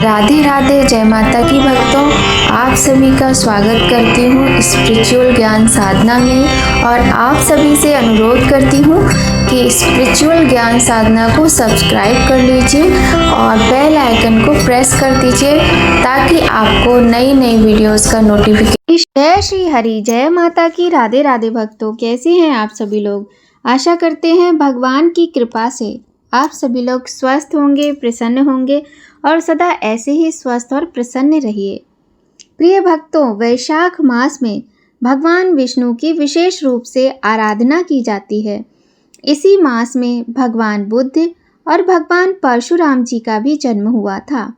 राधे राधे, जय माता की भक्तों। आप सभी का स्वागत करती हूँ स्पिरिचुअल ज्ञान साधना में और आप सभी से अनुरोध करती हूँ कि स्पिरिचुअल ज्ञान साधना को सब्सक्राइब कर लीजिए और बेल आइकन को प्रेस कर दीजिए ताकि आपको नई नई वीडियोस का नोटिफिकेशन। जय श्री हरि, जय माता की। राधे राधे भक्तों, कैसे हैं आप सभी लोग। आशा करते हैं भगवान की कृपा से आप सभी लोग स्वस्थ होंगे, प्रसन्न होंगे और सदा ऐसे ही स्वस्थ और प्रसन्न रहिए। प्रिय भक्तों, वैशाख मास में भगवान विष्णु की विशेष रूप से आराधना की जाती है। इसी मास में भगवान बुद्ध और भगवान परशुराम जी का भी जन्म हुआ था,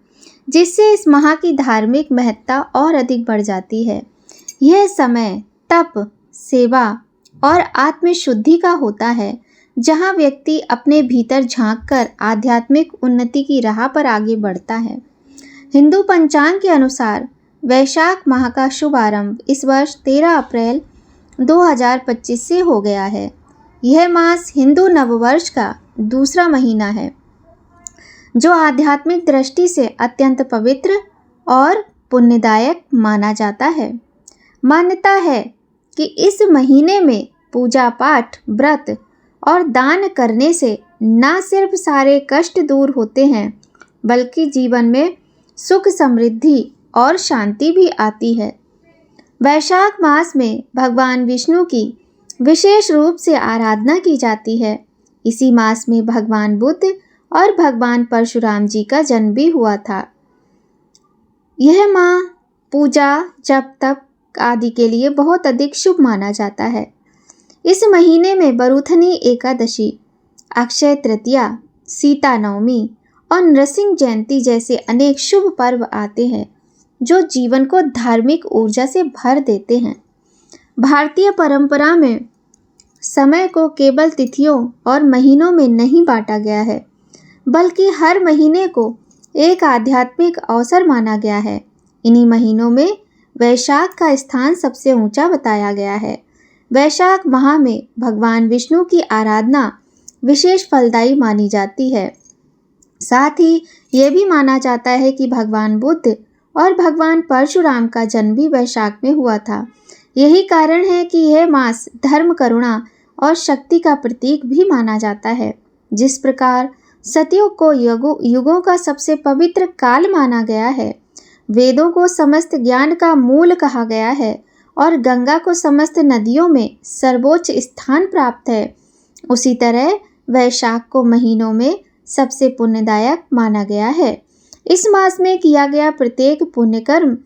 जिससे इस माह की धार्मिक महत्ता और अधिक बढ़ जाती है। यह समय तप, सेवा और आत्मशुद्धि का होता है, जहाँ व्यक्ति अपने भीतर झांककर आध्यात्मिक उन्नति की राह पर आगे बढ़ता है। हिंदू पंचांग के अनुसार वैशाख माह का शुभारंभ इस वर्ष 13 अप्रैल 2025 से हो गया है। यह मास हिंदू नववर्ष का दूसरा महीना है, जो आध्यात्मिक दृष्टि से अत्यंत पवित्र और पुण्यदायक माना जाता है। मान्यता है कि इस महीने में पूजा पाठ, व्रत और दान करने से न सिर्फ सारे कष्ट दूर होते हैं, बल्कि जीवन में सुख, समृद्धि और शांति भी आती है। वैशाख मास में भगवान विष्णु की विशेष रूप से आराधना की जाती है। इसी मास में भगवान बुद्ध और भगवान परशुराम जी का जन्म भी हुआ था। यह माह पूजा, जप, तप आदि के लिए बहुत अधिक शुभ माना जाता है। इस महीने में बरूथनी एकादशी, अक्षय तृतीया, सीता नवमी और नृसिंह जयंती जैसे अनेक शुभ पर्व आते हैं, जो जीवन को धार्मिक ऊर्जा से भर देते हैं। भारतीय परंपरा में समय को केवल तिथियों और महीनों में नहीं बांटा गया है, बल्कि हर महीने को एक आध्यात्मिक अवसर माना गया है। इन्हीं महीनों में वैशाख का स्थान सबसे ऊंचा बताया गया है। वैशाख माह में भगवान विष्णु की आराधना विशेष फलदायी मानी जाती है। साथ ही ये भी माना जाता है कि भगवान बुद्ध और भगवान परशुराम का जन्म भी वैशाख में हुआ था। यही कारण है कि यह मास धर्म, करुणा और शक्ति का प्रतीक भी माना जाता है। जिस प्रकार सतयुग को युगों का सबसे पवित्र काल माना गया है, वेदों को समस्त ज्ञान का मूल कहा गया है और गंगा को समस्त नदियों में सर्वोच्च स्थान प्राप्त है, उसी तरह वैशाख को महीनों में सबसे पुण्यदायक माना गया है। इस मास में किया गया प्रत्येक पुण्य कर्म,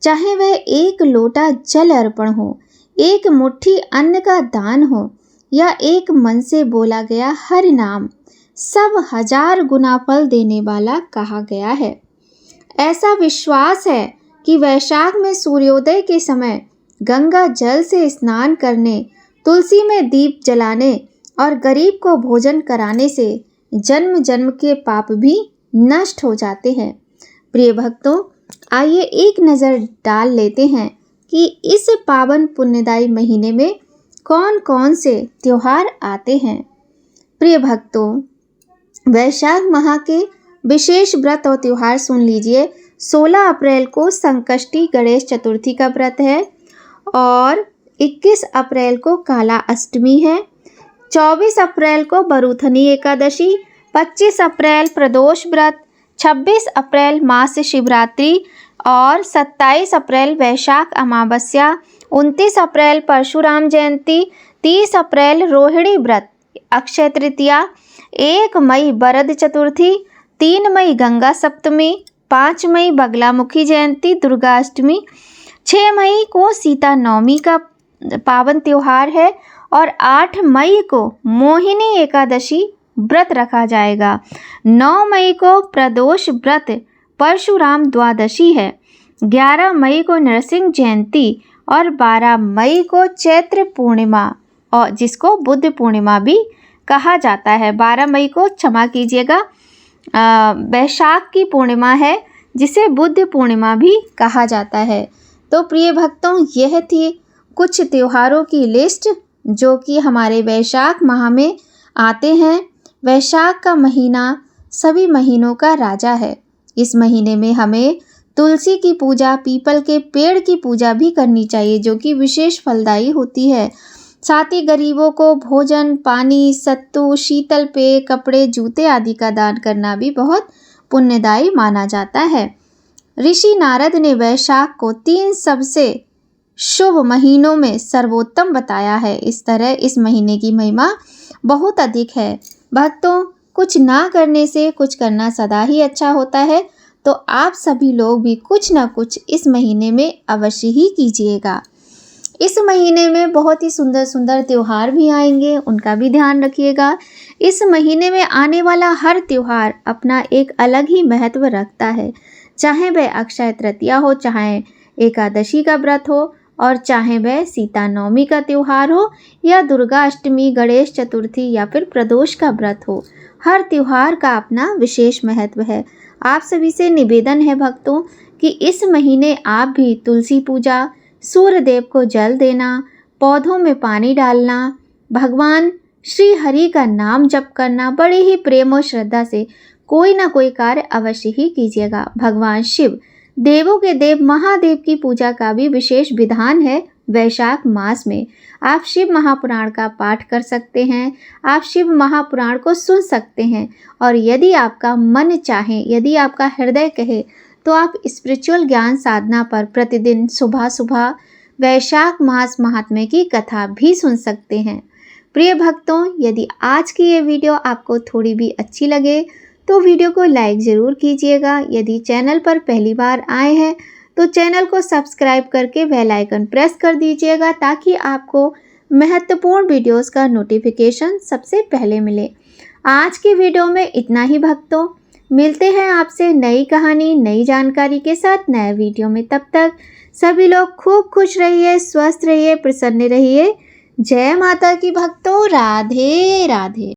चाहे वह एक लोटा जल अर्पण हो, एक मुट्ठी अन्न का दान हो या एक मन से बोला गया हर नाम, सब 1000 गुना फल देने वाला कहा गया है। ऐसा विश्वास है कि वैशाख में सूर्योदय के समय गंगा जल से स्नान करने, तुलसी में दीप जलाने और गरीब को भोजन कराने से जन्म जन्म के पाप भी नष्ट हो जाते हैं। प्रिय भक्तों, आइए एक नज़र डाल लेते हैं कि इस पावन पुण्यदायी महीने में कौन कौन से त्योहार आते हैं। प्रिय भक्तों, वैशाख माह के विशेष व्रत और त्योहार सुन लीजिए। 16 अप्रैल को संकष्टी गणेश चतुर्थी का व्रत है और 21 अप्रैल को काला अष्टमी है। 24 अप्रैल को बरूथनी एकादशी, 25 अप्रैल प्रदोष व्रत, 26 अप्रैल मास शिवरात्रि और 27 अप्रैल वैशाख अमावस्या, 29 अप्रैल परशुराम जयंती, 30 अप्रैल रोहिणी व्रत, अक्षय तृतीया, 1 मई बरद चतुर्थी, 3 मई गंगा सप्तमी, 5 मई बगलामुखी जयंती दुर्गा अष्टमी, 6 मई को सीता नवमी का पावन त्योहार है और 8 मई को मोहिनी एकादशी व्रत रखा जाएगा। 9 मई को प्रदोष व्रत परशुराम द्वादशी है। 11 मई को नरसिंह जयंती और 12 मई को चैत्र पूर्णिमा, और जिसको बुद्ध पूर्णिमा भी कहा जाता है। 12 मई को, क्षमा कीजिएगा, वैशाख की पूर्णिमा है, जिसे बुद्ध पूर्णिमा भी कहा जाता है। तो प्रिय भक्तों, यह थी कुछ त्योहारों की लिस्ट जो कि हमारे वैशाख माह में आते हैं। वैशाख का महीना सभी महीनों का राजा है इस महीने में हमें तुलसी की पूजा, पीपल के पेड़ की पूजा भी करनी चाहिए, जो कि विशेष फलदायी होती है। साथ ही गरीबों को भोजन, पानी, सत्तू, शीतल पेय, कपड़े, जूते आदि का दान करना भी बहुत पुण्यदायी माना जाता है। ऋषि नारद ने वैशाख को 3 सबसे शुभ महीनों में सर्वोत्तम बताया है। इस तरह इस महीने की महिमा बहुत अधिक है। भक्तों, कुछ ना करने से कुछ करना सदा ही अच्छा होता है, तो आप सभी लोग भी कुछ ना कुछ इस महीने में अवश्य ही कीजिएगा। इस महीने में बहुत ही सुंदर सुंदर त्योहार भी आएंगे, उनका भी ध्यान रखिएगा। इस महीने में आने वाला हर त्योहार अपना एक अलग ही महत्व रखता है, चाहे वह अक्षय तृतीया हो, चाहे एकादशी का व्रत हो, और चाहे वह सीता नवमी का त्योहार हो, या दुर्गा अष्टमी, गणेश चतुर्थी, या फिर प्रदोष का व्रत हो। हर त्योहार का अपना विशेष महत्व है। आप सभी से निवेदन है भक्तों कि इस महीने आप भी तुलसी पूजा, सूर्य देव को जल देना, पौधों में पानी डालना, भगवान श्री हरि का नाम जप करना, बड़े ही प्रेम और श्रद्धा से कोई ना कोई कार्य अवश्य ही कीजिएगा। भगवान शिव, देवों के देव महादेव की पूजा का भी विशेष विधान है। वैशाख मास में आप शिव महापुराण का पाठ कर सकते हैं, आप शिव महापुराण को सुन सकते हैं, और यदि आपका मन चाहे, यदि आपका हृदय कहे, तो आप स्पिरिचुअल ज्ञान साधना पर प्रतिदिन सुबह सुबह वैशाख मास महात्म्य की कथा भी सुन सकते हैं। प्रिय भक्तों, यदि आज की ये वीडियो आपको थोड़ी भी अच्छी लगे तो वीडियो को लाइक ज़रूर कीजिएगा। यदि चैनल पर पहली बार आए हैं तो चैनल को सब्सक्राइब करके बेल आइकन प्रेस कर दीजिएगा, ताकि आपको महत्वपूर्ण वीडियोस का नोटिफिकेशन सबसे पहले मिले। आज की वीडियो में इतना ही भक्तों, मिलते हैं आपसे नई कहानी, नई जानकारी के साथ नए वीडियो में। तब तक सभी लोग खूब खुश रहिए, स्वस्थ रहिए, प्रसन्न रहिए। जय माता की भक्तों। राधे राधे।